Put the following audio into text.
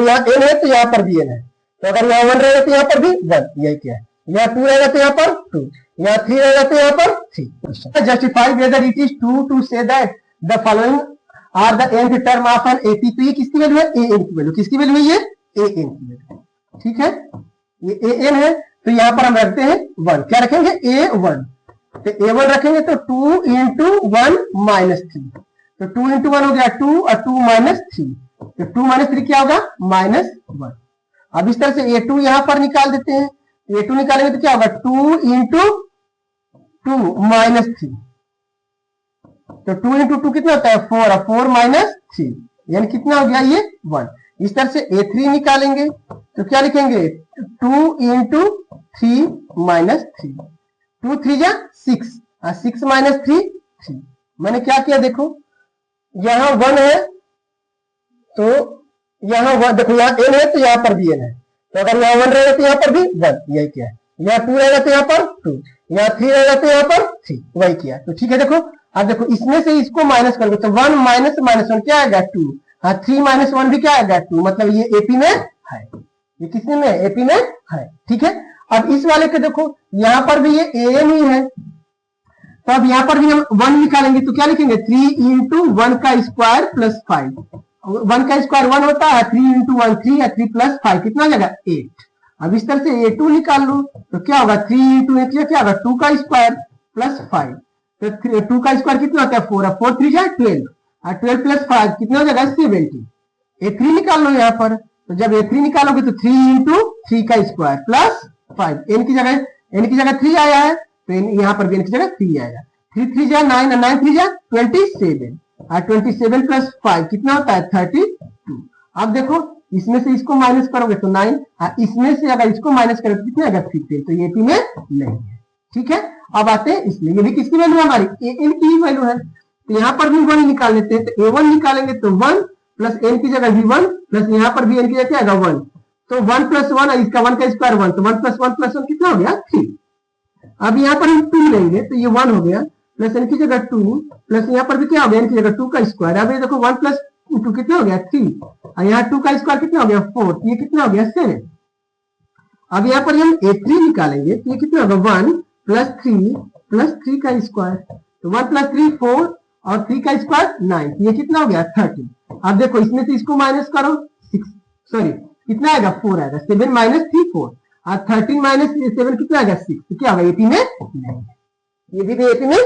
यहाँ n है तो यहाँ पर भी n है, तो अगर यहाँ 1 रहेगा तो यहाँ पर भी 1, यही क्या है। यहाँ 2 रहेगा तो यहाँ पर 2, यहाँ 3 रहेगा तो यहाँ पर 3। Justify whether it is true to say that the following are the nth term of an AP. तो ये किसकी वैल्यू है, ए एन की वैल्यू। किसकी वैल्यू है, ये ए एन की वैल्यू, ठीक है। ये ए एन है तो यहाँ पर हम रखते हैं 1, क्या रखेंगे, a1। तो a1 रखेंगे तो 2 इंटू 1 माइनस 3, तो 2 इंटू 1 हो गया 2 और 2 माइनस 3, तो 2 माइनस 3 क्या होगा, -1। अब इस तरह से a2 यहां पर निकाल देते हैं, a2 निकालेंगे तो क्या होगा 2 इंटू 2 माइनस 3, तो 2 इंटू 2 कितना होता है 4, और 4 माइनस 3 यानी कितना हो गया ये 1। इस तरह से a3 निकालेंगे तो क्या लिखेंगे 2 इंटू 3 माइनस 3, 2 3 जा 6, 6 माइनस 3 3। मैंने क्या किया देखो, यहां 1 है तो यहाँ 1, देखो यहाँ n है तो यहाँ पर भी n है, तो अगर यहाँ 1 रहेगा तो यहाँ पर भी 1, यही क्या है। यहाँ 2 रहेगा तो यहाँ पर 2, यहाँ 3 रहेगा तो यहाँ पर 3, वही किया। तो ठीक है, देखो अब देखो इसमें से इसको माइनस करोगे तो 1 माइनस -1 क्या आएगा 2, हाँ 3 माइनस 1 भी क्या आएगा 2, मतलब ये एपी में है, ये किसमें में, एपी में है, ठीक है। अब इस वाले के देखो यहाँ पर भी ये an ही है, तो अब यहाँ पर भी हम 1 निकालेंगे तो क्या लिखेंगे 3 इंटू 1 का स्क्वायर प्लस 5, 1 का स्क्वायर 1 होता है, 3 इंटू 1 3 है, 3 प्लस 5 कितना हो जाएगा 8। अब इस तरह से a2 निकाल लो तो क्या होगा 3 इंटू 8 क्या होगा 2 का स्क्वायर प्लस 5, तो 2 का स्क्वायर कितना होता है 4, 4 3 जा 12, और 12 प्लस 5 कितना हो जाएगा 70। a3 निकाल लो यहाँ पर, तो जब a3 निकालोगे तो 3 इंटू 3 का स्क्वायर प्लस 5, n की जगह 3 आया है तो यहाँ पर भी n की जगह 3 आएगा, 3 3 जा 9, 9 3 जा 27, और 27 प्लस 5 कितना होता है 32। अब देखो इसमें से इसको माइनस करोगे तो 9, इसमें से अगर इसको माइनस करोगे तो कितना आएगा 15, तो ये एपी में नहीं है, ठीक है। अब आते हैं इसमें, ये भी किसकी वैल्यू है हमारी, an की ही वैल्यू है, तो यहाँ पर भी 1 निकाल लेते हैं, तो a1 निकालेंगे तो 1 प्लस n की जगह भी 1 प्लस यहाँ पर भी n की जगह क्या आएगा 1, तो 1 प्लस 1 इसका 1 का स्क्वायर 1, तो 1 प्लस 1 प्लस 1 कितना हो गया 3। अब यहाँ पर हम 2 लेंगे तो ये 1 हो गया, प्लस n की जगह 2 प्लस यहाँ पर भी क्या हो गया n की जगह 2 का स्क्वायर। अब ये देखो 1 प्लस 2 कितना हो गया 3, और यहाँ 2 का स्क्वायर कितना हो गया 4, ये कितना हो गया 7। अब यहाँ पर हम a3 निकालेंगे तो ये कितना होगा 1 प्लस 3 का स्क्वायर, तो 1 प्लस 3 4 और 3 का स्क्वायर 9, ये कितना हो गया 30। अब देखो इसमें से इसको माइनस करो 6, सॉरी कितना आएगा 4 आएगा, 7 माइनस 3 4, और 13 माइनस 7 कितना आएगा 6, तो क्या होगा एपी में नहीं, ये भी एपी में